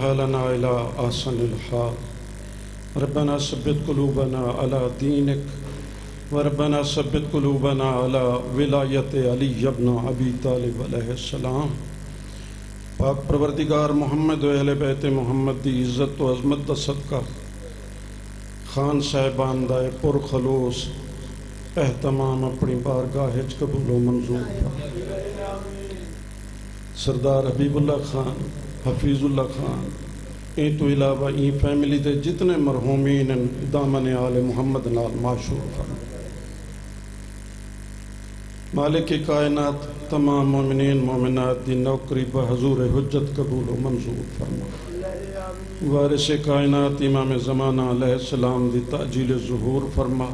حالنا إلى أحسن الحال ربنا ثبت قلوبنا على دينك وربنا ثبت قلوبنا على ولایت علی ابن ابی طالب علیہ السلام۔ پاک پروردگار محمد و اہل بیت محمد دی عزت و عظمت دا صدقہ خان صاحبان دا پر خلوص اہتمام اپنی بارگاہ قبول و منظور۔ سردار حبیب اللہ خان، حفیظ اللہ خان، این تو علاوہ این فیملی دے جتنے مرحومین دامن آل محمد نال معشور فرما۔ مالک کائنات تمام مومنین مومنات دی نوکری بحضور حجت قبول و منظور فرما۔ وارث کائنات امام زمانہ علیہ السلام دی تعجیل ظہور فرما۔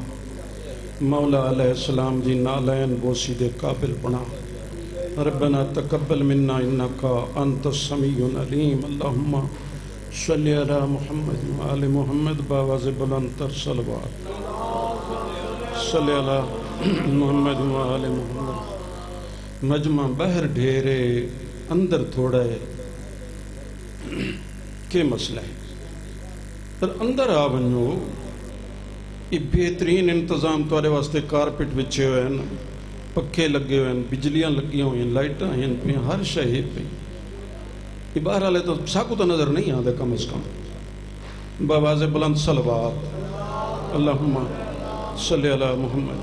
مولا علیہ السلام دی نالین بوسی دے قابل بنا۔ ربنا تقبل منا انکا انت السمیع العلیم۔ اللہم صلی علی محمد وآل محمد باواز بلندتر صلوات۔ صلی علی محمد وآل محمد۔ مجمع بہر ڈھیرے اندر تھوڑا ہے کہ مسئلہ ہے پر اندر آونو یہ بہترین انتظام توارے واسطے کارپٹ بچھے ہوئے ہیں، پکھے لگے ہوئے ہیں، بجلیاں لگی ہوئی ہیں، لائٹاں ہیں پہ، ہر شہید پہ۔ یہ باہر آلے تو ساکو تو نظر نہیں آدھے کم از کم۔ باواز بلند صلوات۔ اللہم صلی علی محمد۔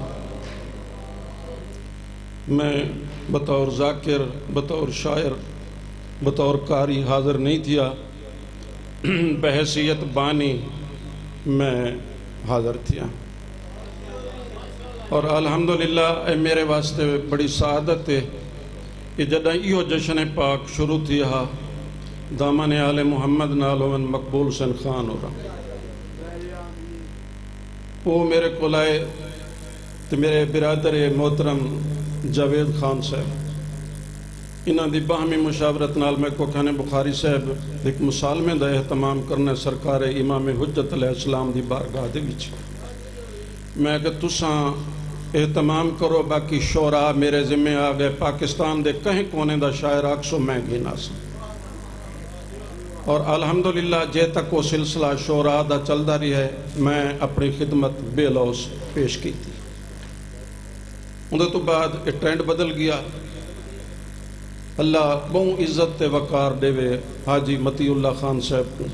میں بطور ذاکر، بطور شاعر، بطور قاری حاضر نہیں تھیا، بحیثیت بانی میں حاضر تھیا، اور الحمدللہ اے میرے واسطے بڑی سعادت ہے کہ جدہ ایو جشن پاک شروع تھیا دامن آل محمد نالوان مقبول حسین خان ہو رہا۔ وہ میرے کو لائے تو میرے برادر محترم جاوید خان صاحب، انہاں دی باہمی مشاورت نال میں کو کھانے بخاری صاحب ایک مسالمے دا اہتمام کرنے سرکار امام حجت علیہ السلام دی بارگاہ دے وچ۔ میں کہ تساں اہتمام کرو، باقی شعراء میرے ذمہ آ گئے، پاکستان دے کہیں کونے دا شاعر آکسو میں گینا سا، اور الحمدللہ جے تک وہ سلسلہ شعراء دا چل دا رہی ہے میں اپنی خدمت بے لوس پیش کی تھی۔ اندھے تو بعد ایک ٹرینڈ بدل گیا۔ اللہ بہت عزت وقار دے وے حاجی متی اللہ خان صاحب کو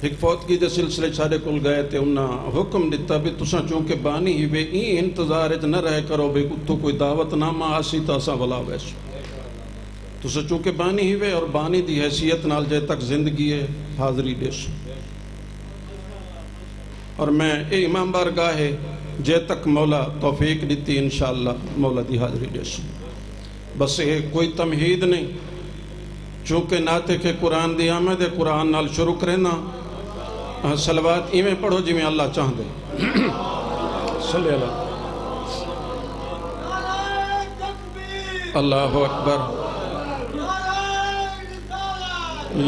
ایک فوتگی دے سلسلے چھاڑے کل گئے تھے، انہاں حکم دیتا بھی تساں چونکہ بانی ہی وے این انتظار نہ رہ کرو بے تو کوئی دعوت نامہ آسی تاسا ولا ویسو، تساں چونکہ بانی ہی وے اور بانی دی حیثیت نال جے تک زندگی ہے حاضری دیسو، اور میں اے امام بارگاہ ہے جے تک مولا توفیق دیتی انشاءاللہ مولا دی حاضری دیسو۔ بس یہ کوئی تمہید نہیں، چونکہ ناتے کے قرآن دی آمد ہے، قرآن نال شروع کرنا، صلوات ایمیں پڑھو جی میں اللہ چاہن دے۔ صلی اللہ اللہ اکبر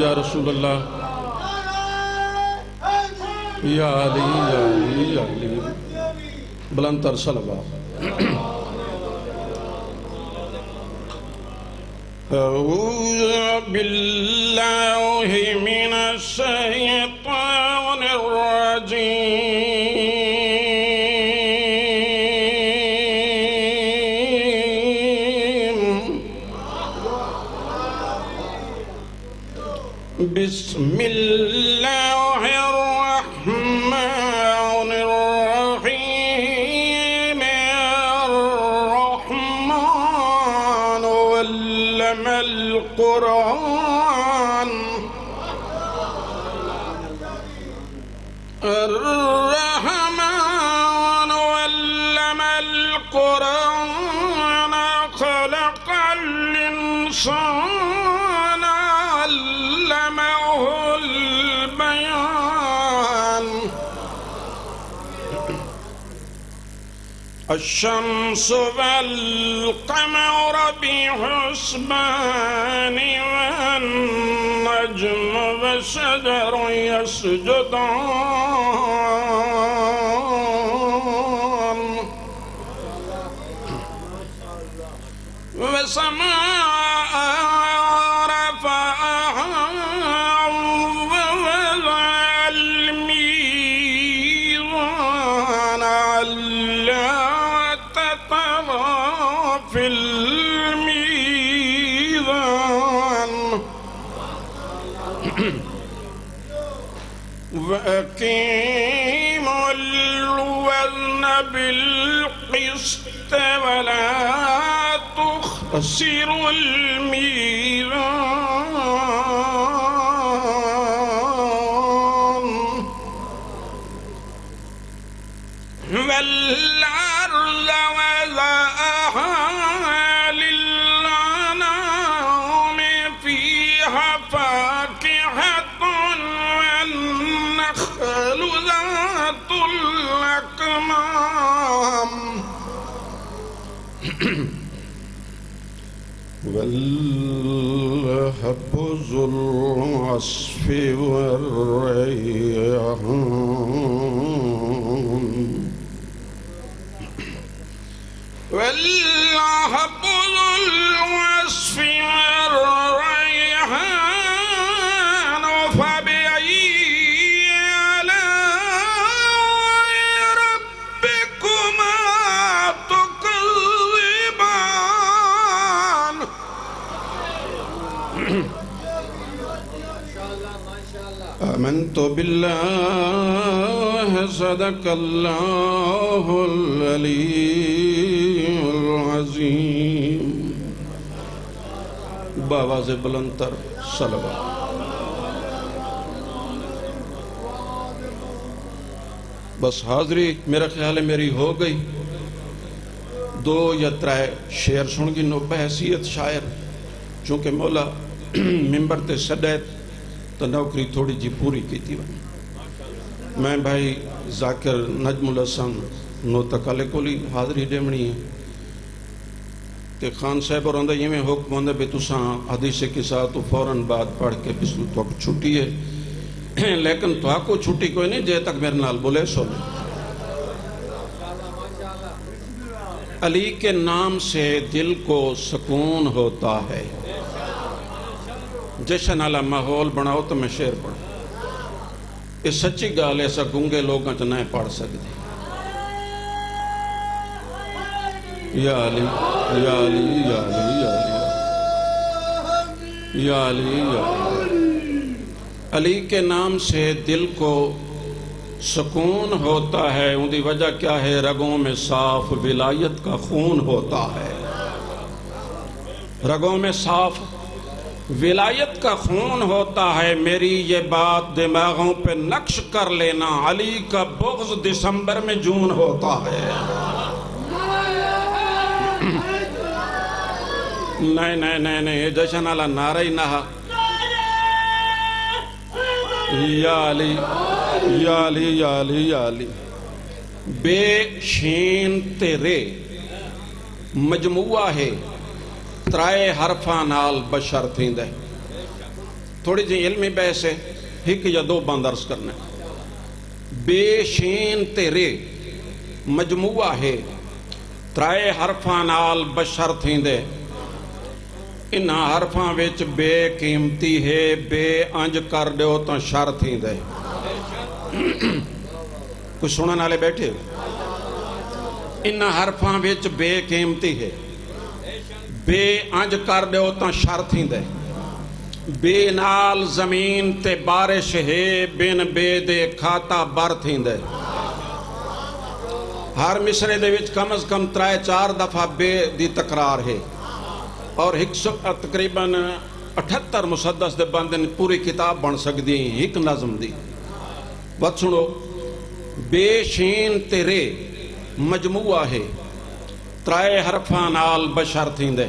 یا رسول اللہ یا علی یا علی یا علی بلندتر صلوات۔ أعوذ بالله من الشيطان الرجيم بسم الله الرحمن الرحيم الرحمن علم القرآن الرحمن علم القرآن خلق الإنسان علمه البيان الشمس والقمر بحسبان والنجم والشجر يسجدان وسماء رفعها وَأَقِيمُوا الْوَزْنَ بِالْقِسْطِ وَلَا تُخْسِرُوا الْمِيزَانَ وَالْأَرْضَ وَضَعَهَا لِلْأَنَامِ فِيهَا فَاكِهَةٌ وَالنَّخْلُ ذَاتُ الْأَكْمَامِ وَالْحَبُّ ذُو الْعَصْفِ وَالرَّيْحَانُ وَالْحَبُّ ذُو الْعَصْفِ وَالرَّيْحَانُ فَبِأَيِّ آلَاءِ رَبِّكُمَا تُكَذِّبَانِ آمنت بالله صدق الله العلي العظيم بآواز بلند تر صلوات بس حاضری میرا خیال ہے میری ہو گئی 2 یا 3 شعر سن گی نو بحثیت شاعر چونکہ مولا ممبر تے سڈے تو نوکری تھوڑی جی پوری کی تھی میں بھائی ذاکر نجم الحسن نو تکالے کو لی حاضری ڈیمنی ہے کہ خان صاحب اور اندھا یہ میں حکم ہوندہ بھی تساں حدیث کے ساتھ فوراً بعد پڑھ کے بسلو تو آپ چھوٹی ہے لیکن تو آپ کو چھوٹی کوئی نہیں جے تک میرے نال بولے سو علی کے نام سے دل کو سکون ہوتا ہے جشن والا ماحول بناؤ تو میں شعر پڑھوں یہ سچی گال ایسا گونگے لوگاں چ نہیں پڑھ سکتے یا علی یا علی یا علی یا علی یا علی علی کے نام سے دل کو سکون ہوتا ہے ان دی وجہ کیا ہے رگوں میں صاف ولایت کا خون ہوتا ہے رگوں میں صاف ولایت کا خون ہوتا ہے میری یہ بات دماغوں پہ نقش کر لینا علی کا بغض دسمبر میں جون ہوتا ہے نہیں جشن والا نعرہ ہی نہ یا علی یا علی یا علی یا علی بے شین تیرے مجموعہ ہے 3 حرفاں نال بشر تھیں دے تھوڑی جی علمی بحث ہے 1 یا 2 بند عرض کرنا بے شین تیرے مجموعہ ہے 3 حرفاں نال بشر تھیں دے انہاں حرفاں وچ بے قیمتی ہے بے انج کر دیو تو شر تھیں دے کچھ سنن والے بیٹھے انہاں حرفاں وچ بے قیمتی ہے بے انج کر دیو تو شر تھیں دے بے نال زمین تے بارش ہے بن بے دے کھاتا بر تھیں دے ہر مصرے دے وچ کم از کم 3-4 دفعہ بے دی تکرار ہے اور تقریباً 78 مسدس دے بندن پوری کتاب بن سکتی ایک نظم دی بات سنو بے شین تیرے مجموعہ ہے 3 حرفاں نال بشر تھیں دے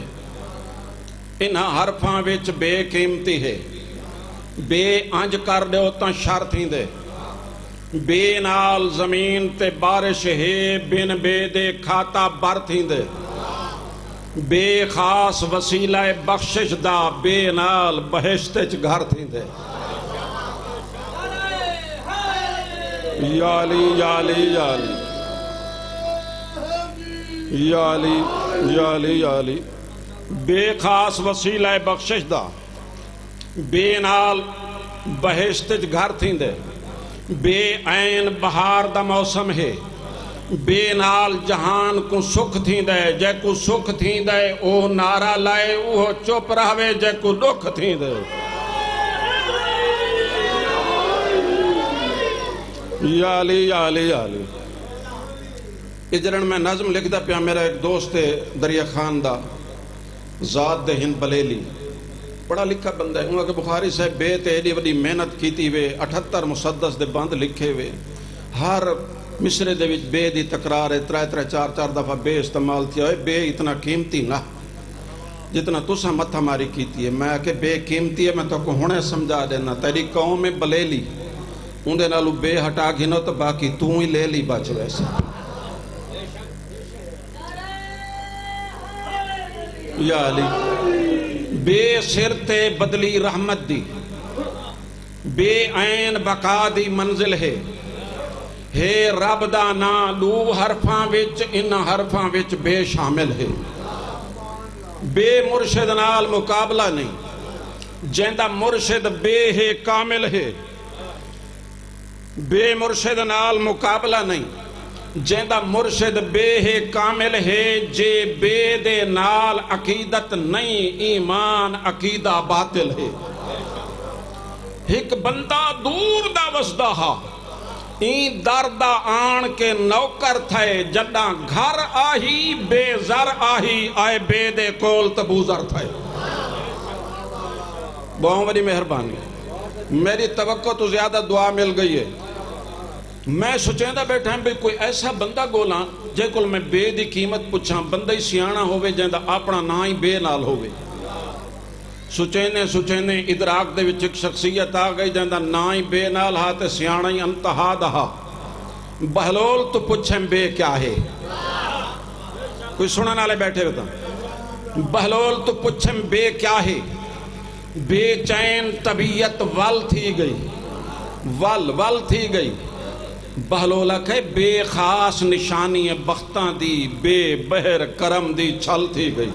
انہاں حرفاں وچ بے قیمتی ہے بے انج کر دیو تو شر تھیں دے بے نال زمین تے بارش ہے بن بے دے کھاتا بر تھیں دے بے خاص وسیلہ بخشش دا بے نال بہشت چ گھر تھیں دے یا علی یا علی یا علی یا علی یا علی یا علی بے خاص وسیلہ بخشش دا بے نال بہشت چ گھر تھیں دے بے عین بہار دا موسم ہے بے نال جہان کو سکھ تھیں دے جے کو سکھ تھیں دے او نعرہ لائے او چپ رہوے جے کو دکھ تھیں دے یا علی یا علی یا علی. اجرن میں نظم لکھتا پیا. میرا ایک دوست ہے دریا خان دا ذات دے ہند بلیلی, پڑھا لکھا بندہ ہے. انہوں کہ بخاری صاحب بے تے ایڈی وڈی محنت کیتی وے, 78 مسدس دے بند لکھے وے, ہر مصرے دے وچ بے دی تکرار ہے, 3-4 دفعہ بے استعمال تھیا ہے. بے اتنا قیمتی نہ جتنا تسا متھا ماری کیتی ہے. میں کہ بے قیمتی ہے, میں تو کو ہونے سمجھا دینا. تیری قوم میں بلیلی اندے نالو بے ہٹا گھنو تو باقی تو ہی لے لی بچ ویسے. یا علی. بے سر تے بدلی رحمت دی, بے عین بقا دی منزل ہے رب دا نا لو حرفاں وچ, ان حرفاں وچ بے شامل ہے. بے مرشد نال مقابلہ نہیں, جیندہ مرشد بے ہے کامل ہے. بے مرشد نال مقابلہ نہیں, جیندہ مرشد بے ہے کامل ہے. جے بے دے نال عقیدت نہیں, ایمان عقیدہ باطل ہے. ایک بندہ دور دا وسدا ہا, این دردہ آن کے نوکر تھے, جڈاں گھر آہی بے زر آہی, آئے بے دے کول تبوزر تھے. بہت بڑی مہربانی. میری توقع تو زیادہ دعا مل گئی ہے. میں سوچیندہ بیٹھا ہوں بھی کوئی ایسا بندہ گولا جے کل میں بے دی قیمت پوچھاں. بندہ ہی سیانا ہوئے جیندہ اپنا نا ہی بے نال ہوئے. سوچینے ادراک دے وچ ایک شخصیت آ گئی جیندہ نا ہی بے نال ہاتے سیانا ہی انتہا دہا. بہلول تو پوچھیں بے کیا ہے. کوئی سننے نالے بیٹھے ہوتا. بہلول تو پوچھیں بے کیا ہے. بے چین طبیعت ول تھی گئی, ول تھی گئی. بہلولا کہ بے خاص نشانی بختاں دی, بے بہر کرم دی چھل تھی گئی.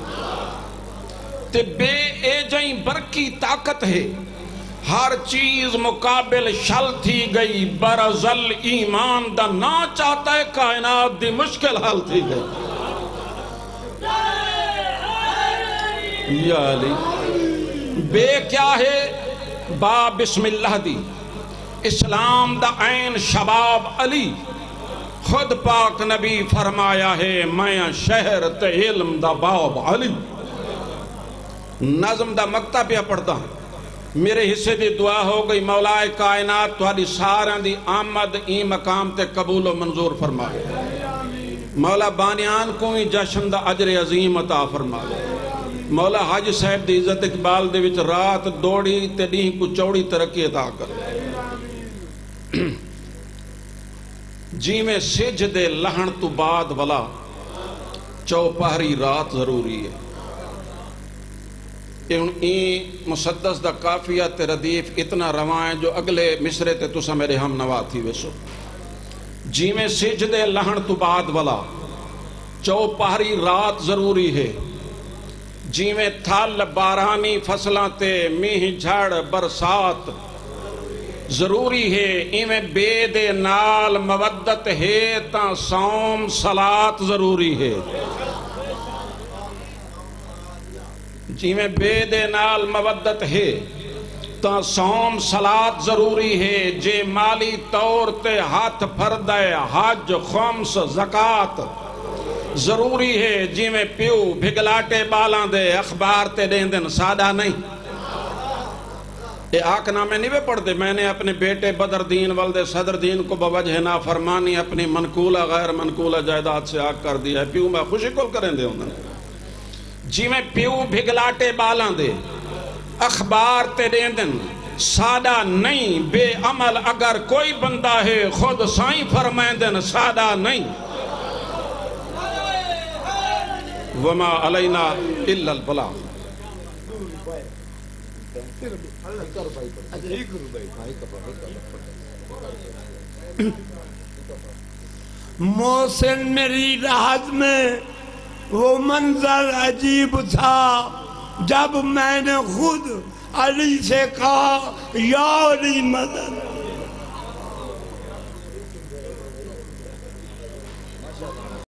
تے بے اے جائیں برکی طاقت ہے, ہر چیز مقابل شل تھی گئی. برزل ایمان دا نا چاہتا ہے, کائنات دی مشکل حل تھی گئی. یا علی. بے کیا ہے؟ با بسم اللہ دی, اسلام دا عین شباب علی. خود پاک نبی فرمایا ہے, میں شہر تے علم دا باب علی. نظم دا مکتہ پہ پڑھتا ہوں. میرے حصے دی دعا ہو گئی, مولا کائنات تھوڑی سارن دی آمد ای مقام تے قبول و منظور فرمائے. مولا بانیان کو ہی جشن دا اجر عظیم عطا فرمائے. مولا حج صاحب دی عزت اقبال دے وچ رات دوڑی تے ڈیہں کو چوڑی ترقی عطا کر. جی میں سجدے لہن تو بعد والا چوپہری رات ضروری ہے. این مسدس دا کافیہ تے ردیف اتنا رواں ہے جو اگلے مصرے تے تسا میرے ہم نوا تھی ویسو. جی میں سجدے لہن تو بعد والا چوپہری رات ضروری ہے. جی میں تھل بارانی فصلاں تے میہ جھڑ برسات ضروری ہے. ایویں بے دے نال مودت ہے تاں صوم صلات ضروری ہے. جی میں بے دے نال مودت ہے تاں صوم صلات ضروری ہے. جے مالی طور تے ہاتھ پھردے حج خمس زکات ضروری ہے. جی میں پیو بھگلاٹے بالاں دے اخبار تے دین دن سادہ نہیں. یہ آقنامے نہیں وہ پڑھ دے. میں نے اپنے بیٹے بدر دین والد صدر دین کو بوجہ نافرمانی اپنی منقولہ غیر منقولہ جائیداد سے آگ کر دیا ہے. پیو میں خوشی کل کریں دے انہوں نے. جی میں پیو بھگلاٹے بالاں دے اخبار تے دین دن سادہ نہیں. بے عمل اگر کوئی بندہ ہے خود سائیں فرمائیں دن سادہ نہیں. وما علینا الا البلاغ. محسن میری راحت میں وہ منظر عجیب تھا جب میں نے خود علی سے کہا یا علی مدد.